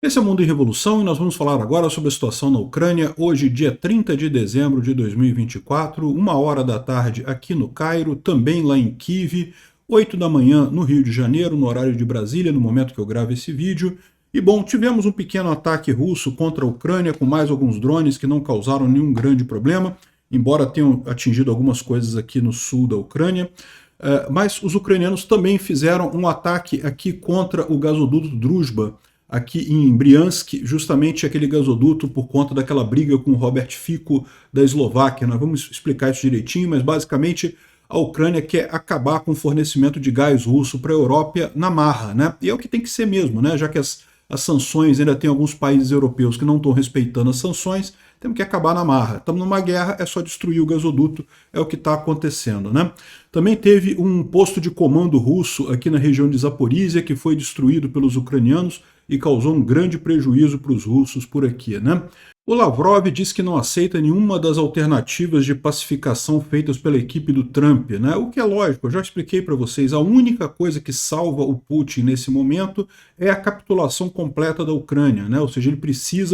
Esse é o Mundo em Revolução e nós vamos falar agora sobre a situação na Ucrânia, hoje, dia 30 de dezembro de 2024, 1 hora da tarde aqui no Cairo, também lá em Kiev, 8 da manhã no Rio de Janeiro, no horário de Brasília, no momento que eu gravo esse vídeo. E bom, tivemos um pequeno ataque russo contra a Ucrânia, com mais alguns drones que não causaram nenhum grande problema, embora tenham atingido algumas coisas aqui no sul da Ucrânia. Mas os ucranianos também fizeram um ataque aqui contra o gasoduto Druzhba, aqui em Briansk, justamente aquele gasoduto por conta daquela briga com o Robert Fico da Eslováquia. Nós vamos explicar isso direitinho, mas basicamente a Ucrânia quer acabar com o fornecimento de gás russo para a Europa na marra, né? E é o que tem que ser mesmo, né? Já que as sanções, ainda tem alguns países europeus que não estão respeitando as sanções, temos que acabar na marra. Estamos numa guerra, é só destruir o gasoduto, é o que está acontecendo, né? Também teve um posto de comando russo aqui na região de Zaporizhia, que foi destruído pelos ucranianos e causou um grande prejuízo para os russos por aqui, né? O Lavrov diz que não aceita nenhuma das alternativas de pacificação feitas pela equipe do Trump, né? O que é lógico, eu já expliquei para vocês, a única coisa que salva o Putin nesse momento é a capitulação completa da Ucrânia, né? Ou seja,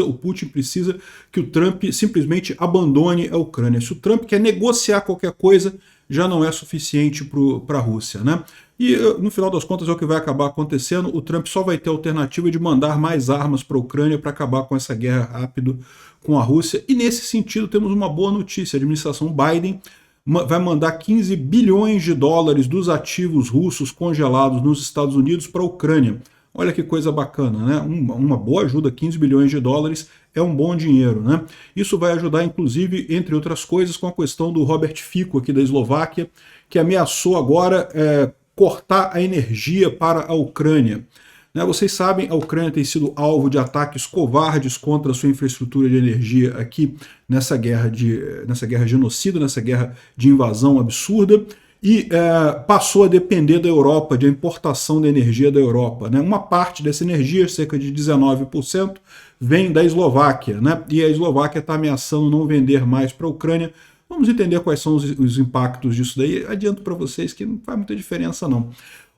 o Putin precisa que o Trump simplesmente abandone a Ucrânia. Se o Trump quer negociar qualquer coisa, já não é suficiente para a Rússia, né? E no final das contas é o que vai acabar acontecendo, o Trump só vai ter a alternativa de mandar mais armas para a Ucrânia para acabar com essa guerra rápido com a Rússia, e nesse sentido temos uma boa notícia, a administração Biden vai mandar 15 bilhões de dólares dos ativos russos congelados nos Estados Unidos para a Ucrânia. Olha que coisa bacana, né? Uma boa ajuda, 15 bilhões de dólares é um bom dinheiro, né? Isso vai ajudar, inclusive, entre outras coisas, com a questão do Robert Fico aqui da Eslováquia, que ameaçou agora cortar a energia para a Ucrânia. Né, vocês sabem, a Ucrânia tem sido alvo de ataques covardes contra a sua infraestrutura de energia aqui nessa guerra genocida, nessa guerra de invasão absurda, e passou a depender da Europa, de importação da energia da Europa. Né? Uma parte dessa energia, cerca de 19%, vem da Eslováquia, né? E a Eslováquia está ameaçando não vender mais para a Ucrânia. Vamos entender quais são os impactos disso daí. Adianto para vocês que não faz muita diferença não.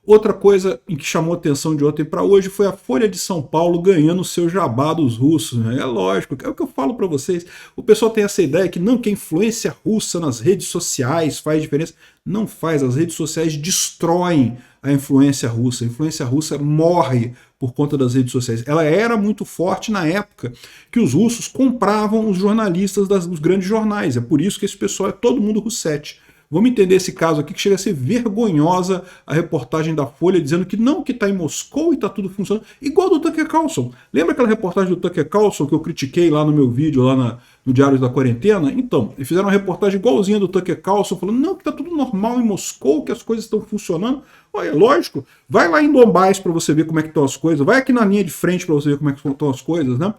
Outra coisa em que chamou atenção de ontem para hoje foi a Folha de São Paulo ganhando o seu jabá dos russos. Né? É lógico, é o que eu falo para vocês. O pessoal tem essa ideia que não, que a influência russa nas redes sociais faz diferença. Não faz, as redes sociais destroem a influência russa. A influência russa morre por conta das redes sociais. Ela era muito forte na época que os russos compravam os jornalistas dos grandes jornais. É por isso que esse pessoal é todo mundo russete. Vamos entender esse caso aqui, que chega a ser vergonhosa a reportagem da Folha, dizendo que não, que está em Moscou e está tudo funcionando, igual do Tucker Carlson. Lembra aquela reportagem do Tucker Carlson que eu critiquei lá no meu vídeo, lá no Diário da Quarentena? Então, eles fizeram uma reportagem igualzinha do Tucker Carlson, falando não, que está tudo normal em Moscou, que as coisas estão funcionando. Olha, lógico, vai lá em Donbass para você ver como é que estão as coisas, vai aqui na linha de frente para você ver como é que estão as coisas, né?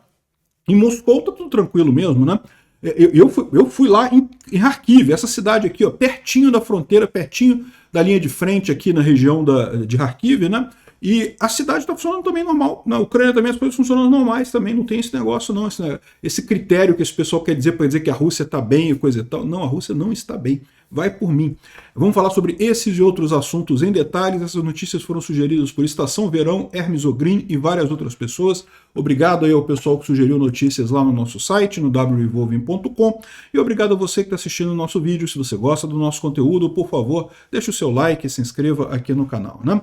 Em Moscou está tudo tranquilo mesmo, né? Eu fui lá em Kharkiv, essa cidade aqui, ó, pertinho da fronteira, pertinho da linha de frente aqui na região de Kharkiv, né? E a cidade está funcionando também normal. Na Ucrânia também as coisas funcionam normais também, não tem esse negócio não, esse critério que esse pessoal quer dizer para dizer que a Rússia está bem e coisa e tal. Não, a Rússia não está bem. Vai por mim. Vamos falar sobre esses e outros assuntos em detalhes. Essas notícias foram sugeridas por Estação Verão, Hermes Ogrin e várias outras pessoas. Obrigado aí ao pessoal que sugeriu notícias lá no nosso site, no wrevolving.com. E obrigado a você que está assistindo o nosso vídeo. Se você gosta do nosso conteúdo, por favor, deixe o seu like e se inscreva aqui no canal, né?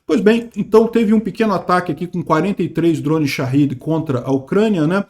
Pois bem, então teve um pequeno ataque aqui com 43 drones Shahed contra a Ucrânia, né?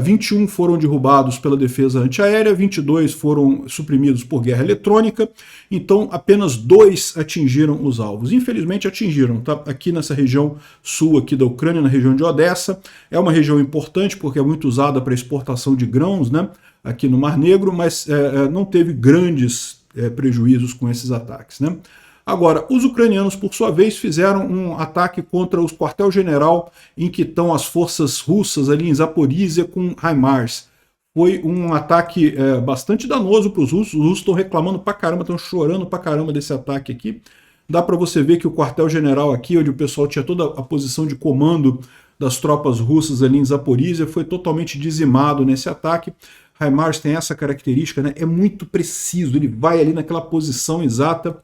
21 foram derrubados pela defesa antiaérea, 22 foram suprimidos por guerra eletrônica, então apenas 2 atingiram os alvos. Infelizmente atingiram, tá? Aqui nessa região sul aqui da Ucrânia, na região de Odessa, é uma região importante porque é muito usada para exportação de grãos, né? Aqui no Mar Negro, mas não teve grandes prejuízos com esses ataques, né? Agora, os ucranianos, por sua vez, fizeram um ataque contra o quartel-general em que estão as forças russas ali em Zaporizhia com HIMARS. Foi um ataque bastante danoso para os russos estão reclamando pra caramba, estão chorando pra caramba desse ataque aqui. Dá para você ver que o quartel-general aqui, onde o pessoal tinha toda a posição de comando das tropas russas ali em Zaporizhia, foi totalmente dizimado nesse ataque. HIMARS tem essa característica, né? É muito preciso, ele vai ali naquela posição exata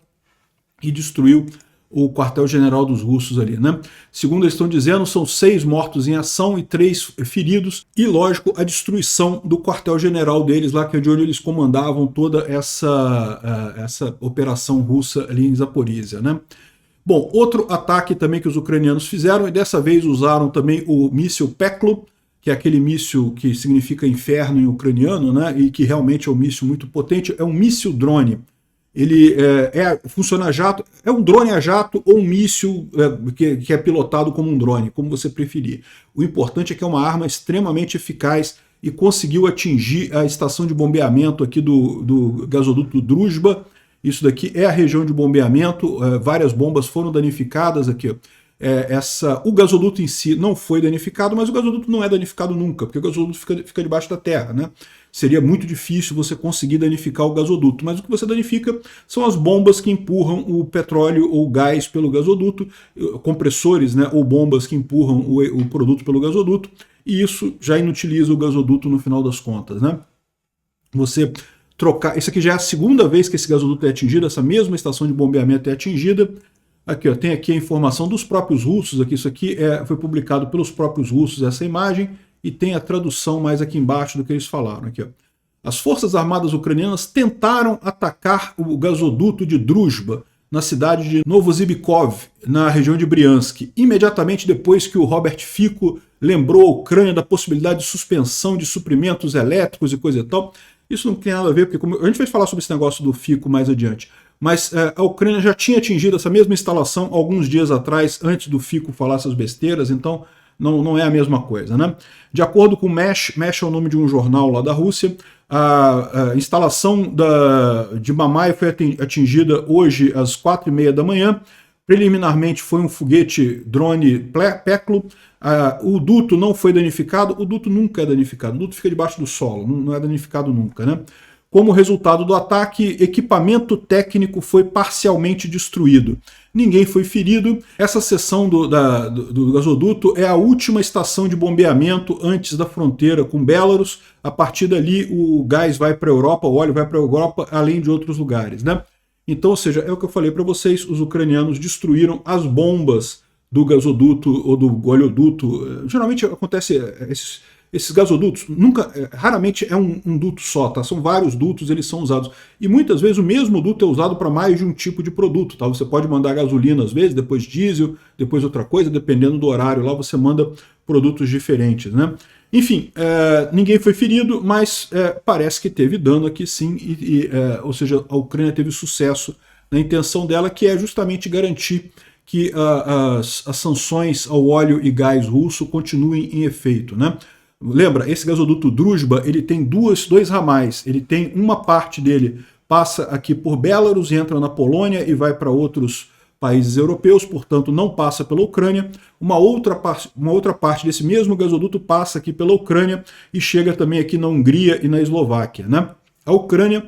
e destruiu o quartel-general dos russos ali, né? Segundo eles estão dizendo, são 6 mortos em ação e 3 feridos, e lógico, a destruição do quartel-general deles lá, que é de onde eles comandavam toda essa operação russa ali em Zaporizhia, né? Bom, outro ataque também que os ucranianos fizeram, e dessa vez usaram também o míssil Peklo, que é aquele míssil que significa inferno em ucraniano, né, e que realmente é um míssil muito potente, é um míssil drone. Ele funciona a jato, é um drone a jato ou um míssil que é pilotado como um drone, como você preferir. O importante é que é uma arma extremamente eficaz e conseguiu atingir a estação de bombeamento aqui do gasoduto Druzhba. Isso daqui é a região de bombeamento, várias bombas foram danificadas aqui. O gasoduto em si não foi danificado, mas o gasoduto não é danificado nunca, porque o gasoduto fica debaixo da terra, né? Seria muito difícil você conseguir danificar o gasoduto, mas o que você danifica são as bombas que empurram o petróleo ou gás pelo gasoduto, compressores, né, ou bombas que empurram o produto pelo gasoduto, e isso já inutiliza o gasoduto no final das contas, né? Você trocar, isso aqui já é a segunda vez que esse gasoduto é atingido, essa mesma estação de bombeamento é atingida. Aqui, ó, tem aqui a informação dos próprios russos, aqui, isso aqui foi publicado pelos próprios russos, essa imagem, e tem a tradução mais aqui embaixo do que eles falaram. Aqui, ó. As forças armadas ucranianas tentaram atacar o gasoduto de Druzhba, na cidade de Novosibirkov, na região de Briansk, imediatamente depois que o Robert Fico lembrou a Ucrânia da possibilidade de suspensão de suprimentos elétricos e coisa e tal. Isso não tem nada a ver, porque a gente vai falar sobre esse negócio do Fico mais adiante. Mas a Ucrânia já tinha atingido essa mesma instalação alguns dias atrás, antes do Fico falar essas besteiras, então não é a mesma coisa, né? De acordo com o Mesh é o nome de um jornal lá da Rússia, a instalação de Mamai foi atingida hoje às 4h30 da manhã. Preliminarmente foi um foguete drone Peklo. O duto não foi danificado. O duto nunca é danificado. O duto fica debaixo do solo, não é danificado nunca, né? Como resultado do ataque, equipamento técnico foi parcialmente destruído. Ninguém foi ferido. Essa seção do gasoduto é a última estação de bombeamento antes da fronteira com Belarus. A partir dali, o gás vai para a Europa, o óleo vai para a Europa, além de outros lugares, né? Então, ou seja, é o que eu falei para vocês, os ucranianos destruíram as bombas do gasoduto ou do oleoduto. Geralmente acontece esses gasodutos, raramente é um duto só, tá? São vários dutos, eles são usados. E muitas vezes o mesmo duto é usado para mais de um tipo de produto, tá? Você pode mandar gasolina às vezes, depois diesel, depois outra coisa, dependendo do horário lá você manda produtos diferentes, né? Enfim, ninguém foi ferido, mas parece que teve dano aqui sim, ou seja, a Ucrânia teve sucesso na intenção dela, que é justamente garantir que as sanções ao óleo e gás russo continuem em efeito, né? Lembra, esse gasoduto Druzhba, ele tem dois ramais, ele tem uma parte dele passa aqui por Belarus, entra na Polônia e vai para outros países europeus, portanto não passa pela Ucrânia. Uma outra parte desse mesmo gasoduto passa aqui pela Ucrânia e chega também aqui na Hungria e na Eslováquia, né? A Ucrânia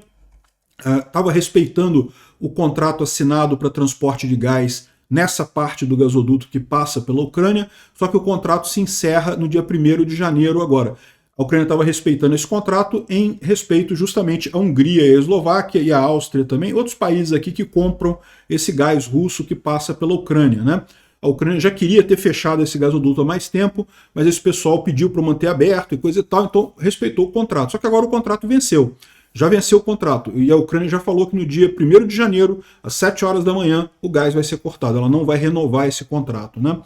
estava respeitando o contrato assinado para transporte de gás nessa parte do gasoduto que passa pela Ucrânia, só que o contrato se encerra no dia 1º de janeiro agora. A Ucrânia estava respeitando esse contrato em respeito justamente à Hungria e à Eslováquia e à Áustria também, outros países aqui que compram esse gás russo que passa pela Ucrânia, né? A Ucrânia já queria ter fechado esse gasoduto há mais tempo, mas esse pessoal pediu para manter aberto e coisa e tal, então respeitou o contrato. Só que agora o contrato venceu. Já venceu o contrato, e a Ucrânia já falou que no dia 1º de janeiro, às 7 horas da manhã, o gás vai ser cortado, ela não vai renovar esse contrato, né?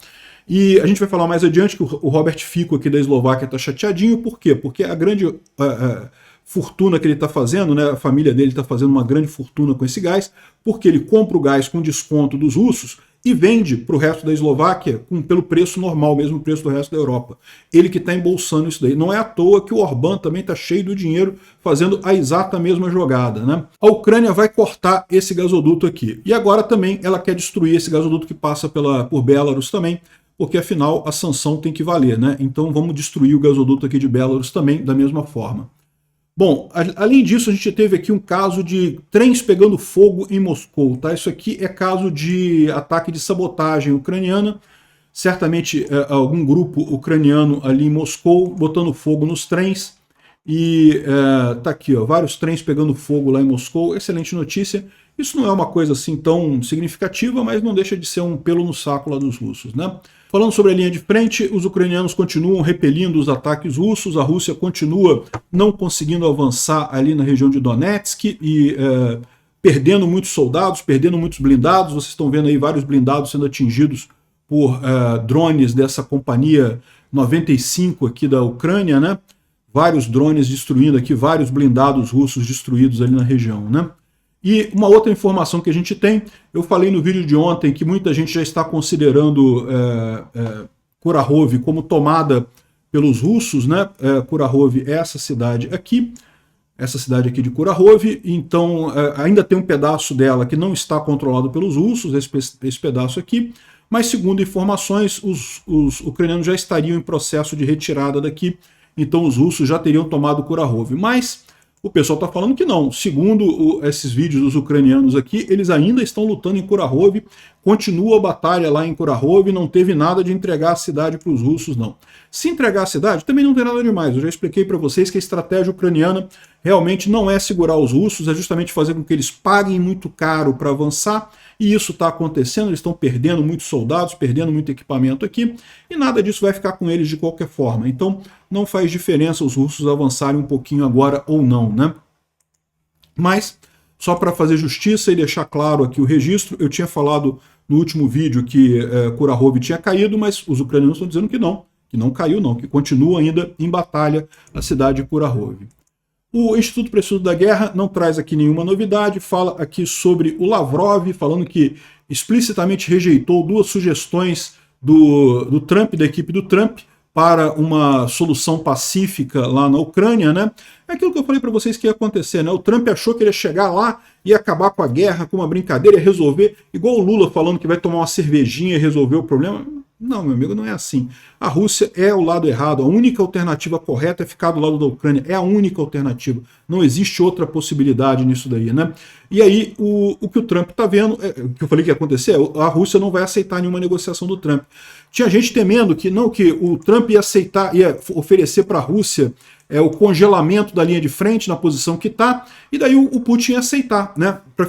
E a gente vai falar mais adiante que o Robert Fico aqui da Eslováquia está chateadinho, por quê? Porque a grande fortuna que ele está fazendo, né, a família dele está fazendo uma grande fortuna com esse gás, porque ele compra o gás com desconto dos russos e vende para o resto da Eslováquia pelo preço normal, mesmo preço do resto da Europa. Ele que está embolsando isso daí. Não é à toa que o Orbán também está cheio do dinheiro fazendo a exata mesma jogada, né? A Ucrânia vai cortar esse gasoduto aqui. E agora também ela quer destruir esse gasoduto que passa por Belarus também, porque afinal a sanção tem que valer, né? Então vamos destruir o gasoduto aqui de Belarus também da mesma forma. Bom, além disso, a gente teve aqui um caso de trens pegando fogo em Moscou, tá? Isso aqui é caso de ataque de sabotagem ucraniana. Certamente algum grupo ucraniano ali em Moscou botando fogo nos trens. E tá aqui, ó, vários trens pegando fogo lá em Moscou. Excelente notícia. Isso não é uma coisa assim tão significativa, mas não deixa de ser um pelo no saco lá dos russos, né? Falando sobre a linha de frente, os ucranianos continuam repelindo os ataques russos, a Rússia continua não conseguindo avançar ali na região de Donetsk e perdendo muitos soldados, perdendo muitos blindados. Vocês estão vendo aí vários blindados sendo atingidos por drones dessa companhia 95 aqui da Ucrânia, né? Vários drones destruindo aqui, vários blindados russos destruídos ali na região, né? E uma outra informação que a gente tem, eu falei no vídeo de ontem que muita gente já está considerando Kurakhove como tomada pelos russos, né? Kurakhove é essa cidade aqui de Kurakhove, então ainda tem um pedaço dela que não está controlado pelos russos, esse pedaço aqui, mas segundo informações, os ucranianos já estariam em processo de retirada daqui, então os russos já teriam tomado Kurakhove, mas o pessoal está falando que não. Segundo esses vídeos dos ucranianos aqui, eles ainda estão lutando em Kurakhove, continua a batalha lá em Kurakhove, não teve nada de entregar a cidade para os russos, não. Se entregar a cidade, também não tem nada demais. Eu já expliquei para vocês que a estratégia ucraniana realmente não é segurar os russos, é justamente fazer com que eles paguem muito caro para avançar, e isso está acontecendo, eles estão perdendo muitos soldados, perdendo muito equipamento aqui, e nada disso vai ficar com eles de qualquer forma. Então não faz diferença os russos avançarem um pouquinho agora ou não, né? Mas, só para fazer justiça e deixar claro aqui o registro, eu tinha falado no último vídeo que Kurakhove tinha caído, mas os ucranianos estão dizendo que não caiu não, que continua ainda em batalha a cidade de Kurakhove. O Instituto para o Estudo da Guerra não traz aqui nenhuma novidade, fala aqui sobre o Lavrov, falando que explicitamente rejeitou duas sugestões do Trump, da equipe do Trump, para uma solução pacífica lá na Ucrânia, né? É aquilo que eu falei para vocês que ia acontecer, né? O Trump achou que ele ia chegar lá e acabar com a guerra, com uma brincadeira, ia resolver, igual o Lula falando que vai tomar uma cervejinha e resolver o problema. Não, meu amigo, não é assim. A Rússia é o lado errado, a única alternativa correta é ficar do lado da Ucrânia, é a única alternativa. Não existe outra possibilidade nisso daí, né? E aí, o que o Trump está vendo, o que eu falei que ia acontecer, a Rússia não vai aceitar nenhuma negociação do Trump. Tinha gente temendo que o Trump ia aceitar, ia oferecer para a Rússia o congelamento da linha de frente na posição que está, e daí o Putin ia aceitar, né, para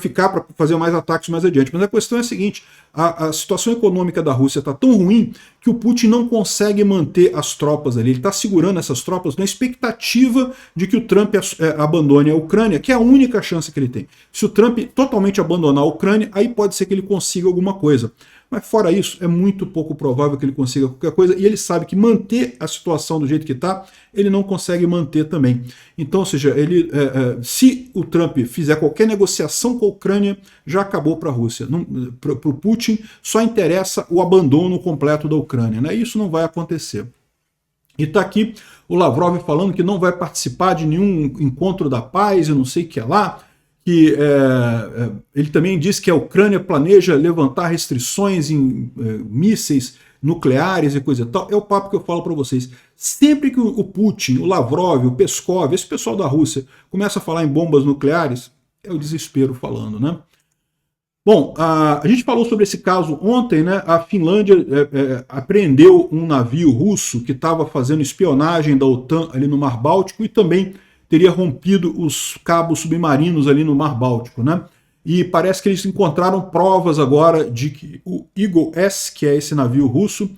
fazer mais ataques mais adiante. Mas a questão é a seguinte, a situação econômica da Rússia está tão ruim que o Putin não consegue manter as tropas ali, ele está segurando essas tropas na expectativa de que o Trump abandone a Ucrânia, que é a única chance que ele tem. Se o Trump totalmente abandonar a Ucrânia, aí pode ser que ele consiga alguma coisa. Mas fora isso, é muito pouco provável que ele consiga qualquer coisa, e ele sabe que manter a situação do jeito que está, ele não consegue manter também. Então, ou seja, se o Trump fizer qualquer negociação com a Ucrânia, já acabou para a Rússia. Para o Putin só interessa o abandono completo da Ucrânia, né? Isso não vai acontecer. E está aqui o Lavrov falando que não vai participar de nenhum encontro da paz, eu não sei o que é lá, que ele também disse que a Ucrânia planeja levantar restrições em mísseis nucleares e coisa e tal. É o papo que eu falo para vocês. Sempre que o Putin, o Lavrov, o Peskov, esse pessoal da Rússia começa a falar em bombas nucleares, é o desespero falando, né? Bom, a gente falou sobre esse caso ontem, né? A Finlândia apreendeu um navio russo que estava fazendo espionagem da OTAN ali no Mar Báltico e também teria rompido os cabos submarinos ali no Mar Báltico, né? E parece que eles encontraram provas agora de que o Eagle S, que é esse navio russo,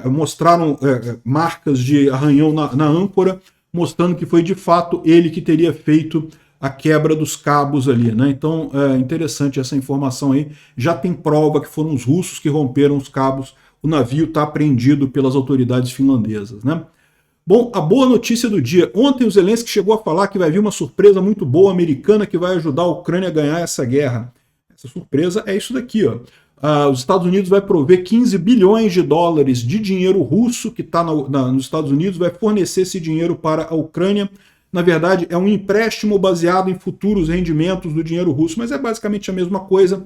mostraram marcas de arranhão na âncora, mostrando que foi de fato ele que teria feito a quebra dos cabos ali, né? Então é interessante essa informação aí. Já tem prova que foram os russos que romperam os cabos. O navio está apreendido pelas autoridades finlandesas, né? Bom, a boa notícia do dia. Ontem o Zelensky chegou a falar que vai vir uma surpresa muito boa americana que vai ajudar a Ucrânia a ganhar essa guerra. Essa surpresa é isso daqui, ó. Os Estados Unidos vai prover 15 bilhões de dólares de dinheiro russo que está nos Estados Unidos, vai fornecer esse dinheiro para a Ucrânia. Na verdade, é um empréstimo baseado em futuros rendimentos do dinheiro russo, mas é basicamente a mesma coisa.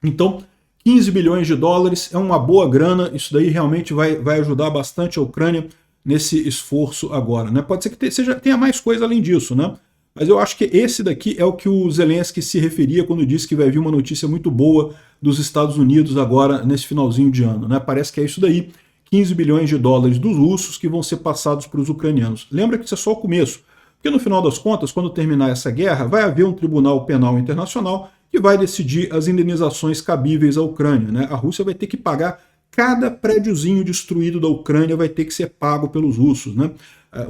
Então, 15 bilhões de dólares é uma boa grana, isso daí realmente vai ajudar bastante a Ucrânia nesse esforço agora, né? Pode ser que tenha mais coisa além disso, né? Mas eu acho que esse daqui é o que o Zelensky se referia quando disse que vai vir uma notícia muito boa dos Estados Unidos agora nesse finalzinho de ano, né? Parece que é isso daí, 15 bilhões de dólares dos russos que vão ser passados para os ucranianos. Lembra que isso é só o começo, Porque no final das contas, quando terminar essa guerra, vai haver um tribunal penal internacional que vai decidir as indenizações cabíveis à Ucrânia, né? A Rússia vai ter que pagar cada prédiozinho destruído da Ucrânia, vai ter que ser pago pelos russos, né?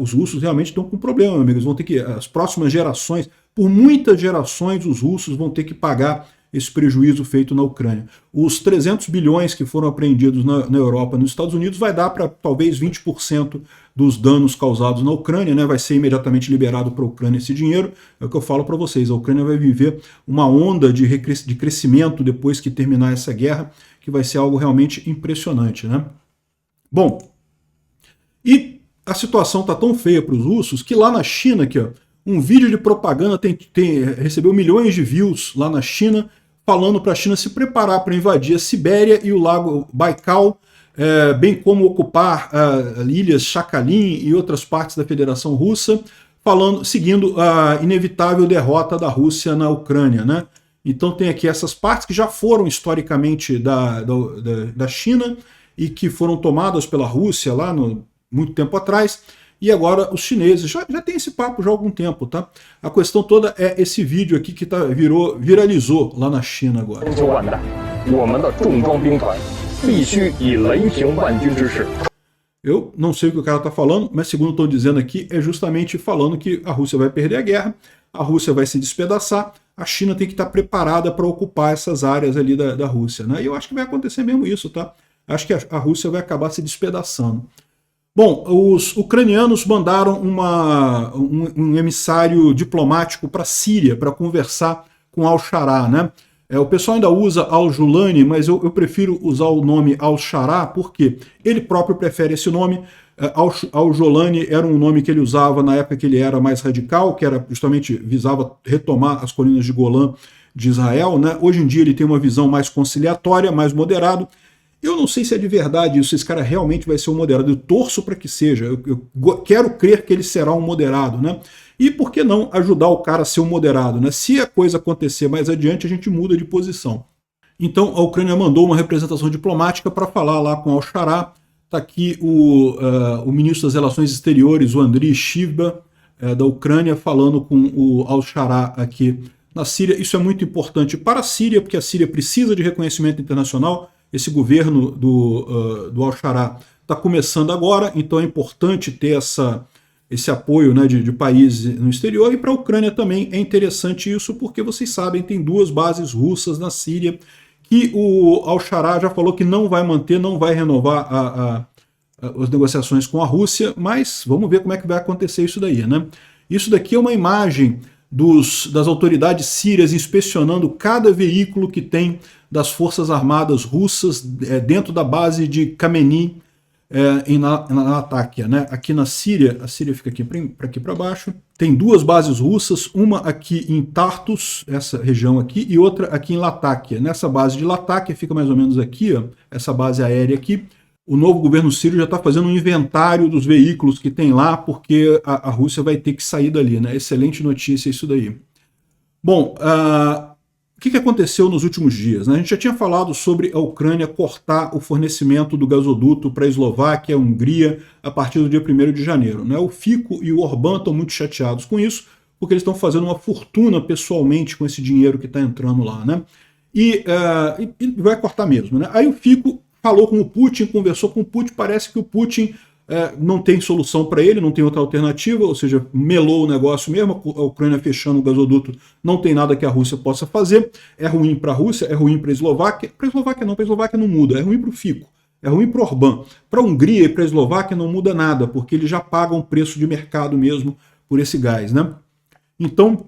Os russos realmente estão com problema, amigos. Vão ter que, as próximas gerações, por muitas gerações, os russos vão ter que pagar esse prejuízo feito na Ucrânia. Os 300 bilhões que foram apreendidos na Europa e nos Estados Unidos vai dar para talvez 20% dos danos causados na Ucrânia, né? Vai ser imediatamente liberado para a Ucrânia esse dinheiro. É o que eu falo para vocês, a Ucrânia vai viver uma onda de crescimento depois que terminar essa guerra, que vai ser algo realmente impressionante, né? Bom, e a situação está tão feia para os russos que lá na China, aqui, ó, um vídeo de propaganda recebeu milhões de views lá na China, falando para a China se preparar para invadir a Sibéria e o lago Baikal, bem como ocupar ilhas Sakhalin e outras partes da Federação Russa, seguindo a inevitável derrota da Rússia na Ucrânia, né? Então tem aqui essas partes que já foram historicamente da China e que foram tomadas pela Rússia lá muito tempo atrás, e agora os chineses, já tem esse papo já há algum tempo, tá? A questão toda é esse vídeo aqui que viralizou lá na China agora. Eu não sei o que o cara está falando, mas segundo estão dizendo aqui, é justamente falando que a Rússia vai perder a guerra, a Rússia vai se despedaçar, a China tem que estar preparada para ocupar essas áreas ali da Rússia, né? E eu acho que vai acontecer mesmo isso, tá? Acho que a Rússia vai acabar se despedaçando. Bom, os ucranianos mandaram um emissário diplomático para a Síria para conversar com Al-Shara, né? O pessoal ainda usa Al-Julani, mas eu prefiro usar o nome Al-Shara porque ele próprio prefere esse nome. Al-Julani era um nome que ele usava na época que ele era mais radical, que era justamente visava retomar as colinas de Golã de Israel, né? Hoje em dia ele tem uma visão mais conciliatória, mais moderado. Eu não sei se é de verdade isso, esse cara realmente vai ser um moderado. Eu torço para que seja, eu quero crer que ele será um moderado, né? E por que não ajudar o cara a ser um moderado, né? Se a coisa acontecer mais adiante, a gente muda de posição. Então a Ucrânia mandou uma representação diplomática para falar lá com Al-Shara. Está aqui o ministro das Relações Exteriores, o Andriy Shivba, da Ucrânia, falando com o Al-Shara aqui na Síria. Isso é muito importante para a Síria, porque a Síria precisa de reconhecimento internacional. Esse governo do Al-Shara está começando agora, então é importante ter esse apoio, né, de países no exterior, e para a Ucrânia também é interessante isso, porque vocês sabem, tem 2 bases russas na Síria, que o Al-Shara já falou que não vai manter, não vai renovar as negociações com a Rússia, mas vamos ver como é que vai acontecer isso daí, né? Isso daqui é uma imagem das autoridades sírias inspecionando cada veículo que tem das Forças Armadas russas dentro da base de Khamenei, na Latakia, né? Aqui na Síria, a Síria fica aqui para baixo, tem 2 bases russas, uma aqui em Tartus, essa região aqui, e outra aqui em Latakia. Nessa base de Latakia, fica mais ou menos aqui, ó, essa base aérea aqui. O novo governo sírio já está fazendo um inventário dos veículos que tem lá, porque a Rússia vai ter que sair dali, né? Excelente notícia isso daí. Bom, o que aconteceu nos últimos dias, né? A gente já tinha falado sobre a Ucrânia cortar o fornecimento do gasoduto para a Eslováquia e a Hungria a partir do dia 1º de janeiro, né? O Fico e o Orbán estão muito chateados com isso, porque eles estão fazendo uma fortuna pessoalmente com esse dinheiro que está entrando lá, né? E vai cortar mesmo, né? Aí o Fico falou com o Putin, conversou com o Putin, parece que o Putin não tem solução para ele, não tem outra alternativa, ou seja, melou o negócio mesmo, a Ucrânia fechando o gasoduto, não tem nada que a Rússia possa fazer, é ruim para a Rússia, é ruim para a Eslováquia não muda, é ruim para o Fico, é ruim para o Orbán. Para a Hungria e para a Eslováquia não muda nada, porque eles já pagam preço de mercado mesmo por esse gás, né? Então,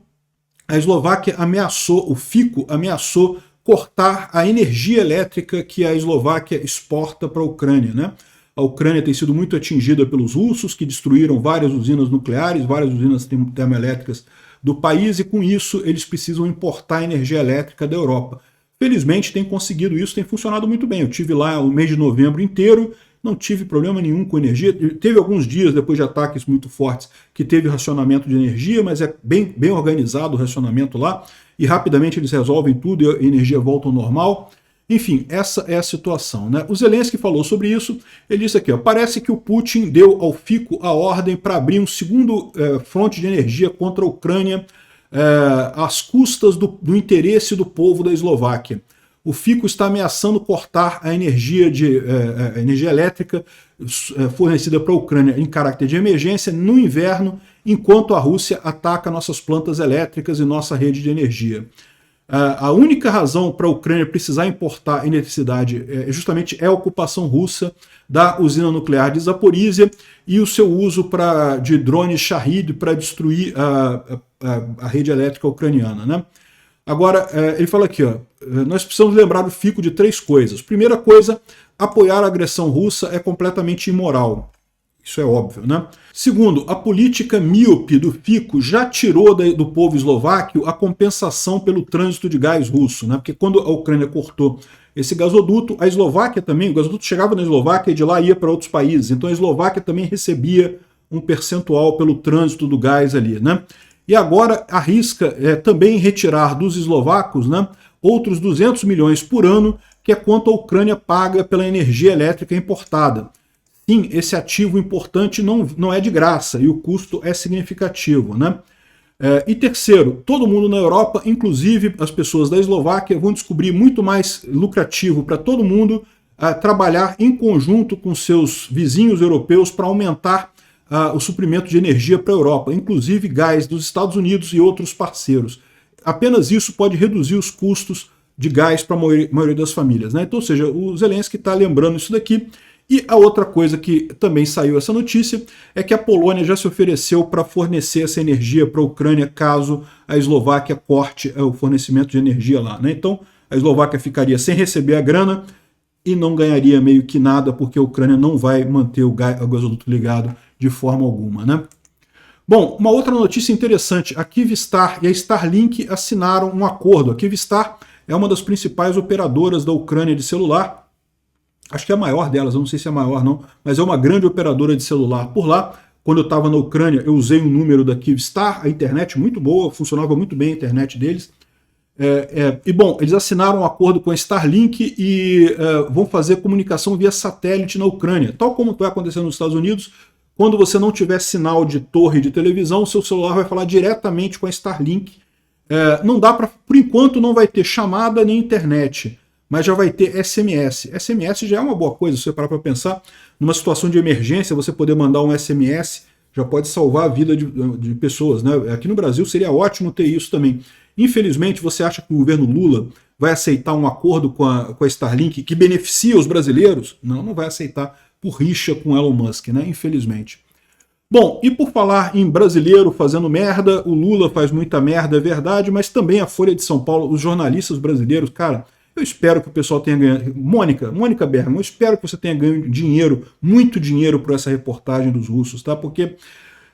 a Eslováquia ameaçou, o Fico ameaçou cortar a energia elétrica que a Eslováquia exporta para a Ucrânia, né? A Ucrânia tem sido muito atingida pelos russos, que destruíram várias usinas nucleares, várias usinas termoelétricas do país, e com isso eles precisam importar energia elétrica da Europa. Felizmente tem conseguido isso, tem funcionado muito bem. Eu tive lá o mês de novembro inteiro, não tive problema nenhum com energia. Teve alguns dias, depois de ataques muito fortes, que teve racionamento de energia, mas é bem organizado o racionamento lá, e rapidamente eles resolvem tudo e a energia volta ao normal. Enfim, essa é a situação, né? O Zelensky falou sobre isso, ele disse aqui, ó, parece que o Putin deu ao Fico a ordem para abrir um segundo fronte de energia contra a Ucrânia às custas do interesse do povo da Eslováquia. O Fico está ameaçando cortar a energia elétrica fornecida para a Ucrânia em caráter de emergência no inverno, enquanto a Rússia ataca nossas plantas elétricas e nossa rede de energia. A única razão para a Ucrânia precisar importar eletricidade justamente é a ocupação russa da usina nuclear de Zaporizhia e o seu uso de drones Shahid para destruir a rede elétrica ucraniana, né? Agora, ele fala aqui, ó, nós precisamos lembrar o Fico de 3 coisas. Primeira coisa, apoiar a agressão russa é completamente imoral. Isso é óbvio, né? Segundo, a política míope do Fico já tirou do povo eslováquio a compensação pelo trânsito de gás russo, né? Porque quando a Ucrânia cortou esse gasoduto, a Eslováquia também, o gasoduto chegava na Eslováquia e de lá ia para outros países. Então a Eslováquia também recebia um percentual pelo trânsito do gás ali, né? E agora arrisca também retirar dos eslovacos, né, outros 200 milhões por ano, que é quanto a Ucrânia paga pela energia elétrica importada. Sim, esse ativo importante não é de graça e o custo é significativo, né? E terceiro, todo mundo na Europa, inclusive as pessoas da Eslováquia, vão descobrir muito mais lucrativo para todo mundo trabalhar em conjunto com seus vizinhos europeus para aumentar o suprimento de energia para a Europa, inclusive gás dos Estados Unidos e outros parceiros. Apenas isso pode reduzir os custos de gás para a maioria das famílias, né? Então, ou seja, o Zelensky está lembrando isso daqui. E a outra coisa que também saiu essa notícia é que a Polônia já se ofereceu para fornecer essa energia para a Ucrânia caso a Eslováquia corte o fornecimento de energia lá, né? Então a Eslováquia ficaria sem receber a grana e não ganharia meio que nada porque a Ucrânia não vai manter o gasoduto ligado de forma alguma, né? Bom, uma outra notícia interessante, a Kyivstar e a Starlink assinaram um acordo. A Kyivstar é uma das principais operadoras da Ucrânia de celular, acho que é a maior delas, eu não sei se é a maior não, mas é uma grande operadora de celular por lá. Quando eu estava na Ucrânia, eu usei um número da Kyivstar, a internet muito boa, funcionava muito bem a internet deles. E bom, eles assinaram um acordo com a Starlink e vão fazer comunicação via satélite na Ucrânia, tal como vai acontecer nos Estados Unidos. Quando você não tiver sinal de torre de televisão, seu celular vai falar diretamente com a Starlink. Não dá para, por enquanto, não vai ter chamada nem internet, mas já vai ter SMS. SMS já é uma boa coisa, se você parar para pensar. Numa situação de emergência, você poder mandar um SMS já pode salvar a vida de pessoas, né? Aqui no Brasil seria ótimo ter isso também. Infelizmente, você acha que o governo Lula vai aceitar um acordo com a Starlink que beneficia os brasileiros? Não, não vai aceitar por rixa com Elon Musk, né? Infelizmente. Bom, e por falar em brasileiro fazendo merda, o Lula faz muita merda, é verdade, mas também a Folha de São Paulo, os jornalistas brasileiros, cara, eu espero que o pessoal tenha ganho. Mônica Bergman, eu espero que você tenha ganho dinheiro, muito dinheiro por essa reportagem dos russos, tá? Porque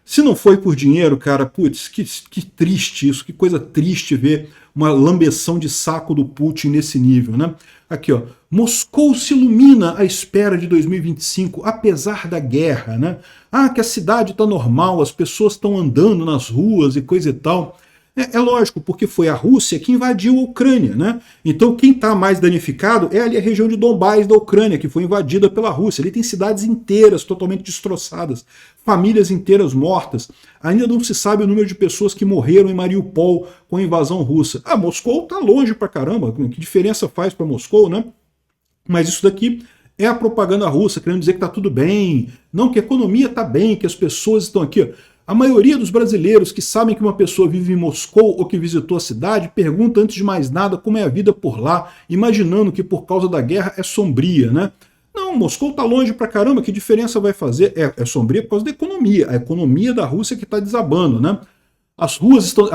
se não foi por dinheiro, cara, putz, que triste isso, que coisa triste ver uma lambeção de saco do Putin nesse nível, né? Aqui, ó, Moscou se ilumina à espera de 2025, apesar da guerra, né? Ah, que a cidade tá normal, as pessoas estão andando nas ruas e coisa e tal. É lógico, porque foi a Rússia que invadiu a Ucrânia, né? Então quem está mais danificado é ali a região de Donbás da Ucrânia, que foi invadida pela Rússia. Ali tem cidades inteiras totalmente destroçadas, famílias inteiras mortas. Ainda não se sabe o número de pessoas que morreram em Mariupol com a invasão russa. Ah, Moscou tá longe pra caramba, que diferença faz para Moscou, né? Mas isso daqui é a propaganda russa, querendo dizer que tá tudo bem, não, que a economia tá bem, que as pessoas estão aqui, ó. A maioria dos brasileiros que sabem que uma pessoa vive em Moscou ou que visitou a cidade pergunta antes de mais nada como é a vida por lá, imaginando que por causa da guerra é sombria, né? Não, Moscou tá longe pra caramba, que diferença vai fazer? É sombria por causa da economia, a economia da Rússia que tá desabando, né? As ruas estão...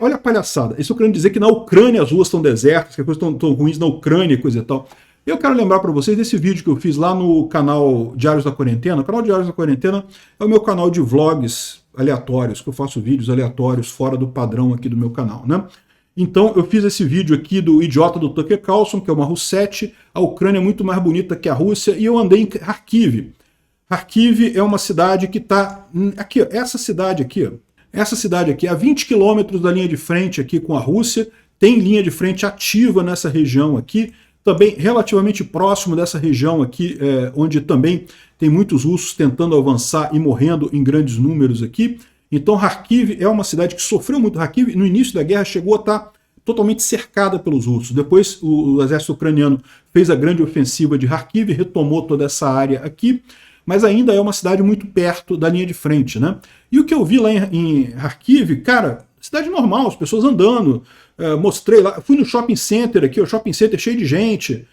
olha a palhaçada. Isso eu quero dizer que na Ucrânia as ruas estão desertas, que as coisas estão ruins na Ucrânia e coisa e tal. Eu quero lembrar para vocês desse vídeo que eu fiz lá no canal Diários da Quarentena. O canal Diários da Quarentena é o meu canal de vlogs aleatórios, que eu faço vídeos aleatórios fora do padrão aqui do meu canal, né? Então eu fiz esse vídeo aqui do idiota do Tucker Carlson, que é uma russete, a Ucrânia é muito mais bonita que a Rússia, e eu andei em Kharkiv. Kharkiv é uma cidade que está aqui, ó, essa cidade aqui, ó. Essa cidade aqui, a 20 quilômetros da linha de frente aqui com a Rússia, tem linha de frente ativa nessa região aqui, também relativamente próximo dessa região aqui, onde também tem muitos russos tentando avançar e morrendo em grandes números aqui. Então Kharkiv é uma cidade que sofreu muito. Kharkiv, no início da guerra, chegou a estar totalmente cercada pelos russos. Depois o exército ucraniano fez a grande ofensiva de Kharkiv, retomou toda essa área aqui, mas ainda é uma cidade muito perto da linha de frente, né? E o que eu vi lá em Kharkiv, cara, cidade normal, as pessoas andando, mostrei lá, fui no shopping center aqui, o shopping center cheio de gente,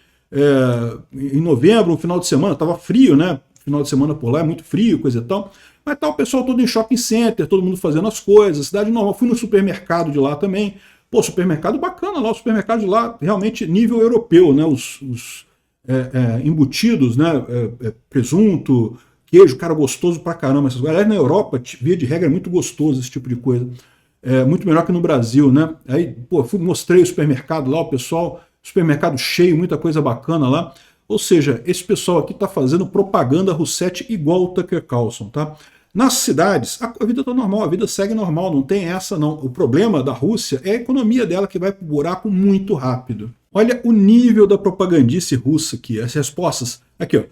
em novembro, no final de semana, tava frio, né? Final de semana por lá é muito frio, coisa e tal, mas tá o pessoal todo em shopping center, todo mundo fazendo as coisas, cidade normal. Fui no supermercado de lá também, pô, supermercado bacana lá, o supermercado de lá realmente nível europeu, né? Os embutidos, né? Presunto, queijo, cara, gostoso pra caramba. Essas coisas. Aliás, na Europa, via de regra, é muito gostoso esse tipo de coisa. Muito melhor que no Brasil, né? Aí, pô, mostrei o supermercado lá, o pessoal, supermercado cheio, muita coisa bacana lá. Ou seja, esse pessoal aqui tá fazendo propaganda Roussetti igual o Tucker Carlson, tá? Nas cidades, a vida tá normal, a vida segue normal, não tem essa não. O problema da Rússia é a economia dela que vai pro buraco muito rápido. Olha o nível da propagandice russa aqui, as respostas. Aqui, ó.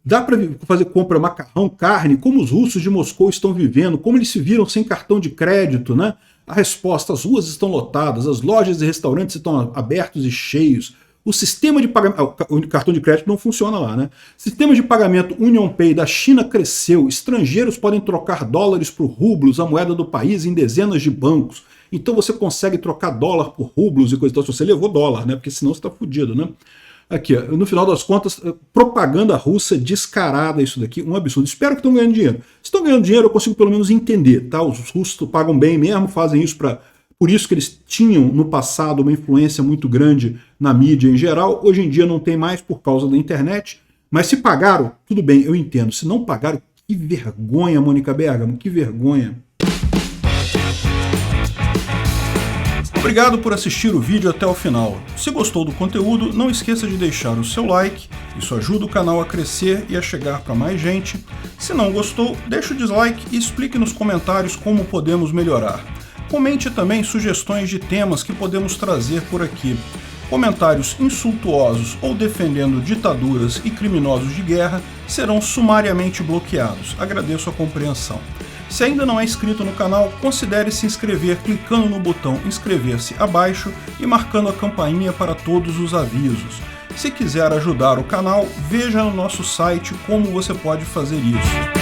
Dá para fazer compra macarrão, carne, como os russos de Moscou estão vivendo, como eles se viram sem cartão de crédito, né? A resposta, as ruas estão lotadas, as lojas e restaurantes estão abertos e cheios. O sistema de pagamento, o cartão de crédito não funciona lá, né? Sistema de pagamento UnionPay da China cresceu, estrangeiros podem trocar dólares por rublos, a moeda do país, em dezenas de bancos. Então você consegue trocar dólar por rublos e coisa e tal, se você levou dólar, né? Porque senão você está fudido, né? Aqui, ó, no final das contas, propaganda russa descarada isso daqui, um absurdo. Espero que estão ganhando dinheiro. Se estão ganhando dinheiro, eu consigo pelo menos entender, tá? Os russos pagam bem mesmo, fazem isso para... Por isso que eles tinham no passado uma influência muito grande na mídia em geral. Hoje em dia não tem mais por causa da internet. Mas se pagaram, tudo bem, eu entendo. Se não pagaram, que vergonha, Mônica Bergamo, que vergonha. Obrigado por assistir o vídeo até o final. Se gostou do conteúdo, não esqueça de deixar o seu like, isso ajuda o canal a crescer e a chegar para mais gente. Se não gostou, deixe o dislike e explique nos comentários como podemos melhorar. Comente também sugestões de temas que podemos trazer por aqui. Comentários insultuosos ou defendendo ditaduras e criminosos de guerra serão sumariamente bloqueados. Agradeço a compreensão. Se ainda não é inscrito no canal, considere se inscrever clicando no botão inscrever-se abaixo e marcando a campainha para todos os avisos. Se quiser ajudar o canal, veja no nosso site como você pode fazer isso.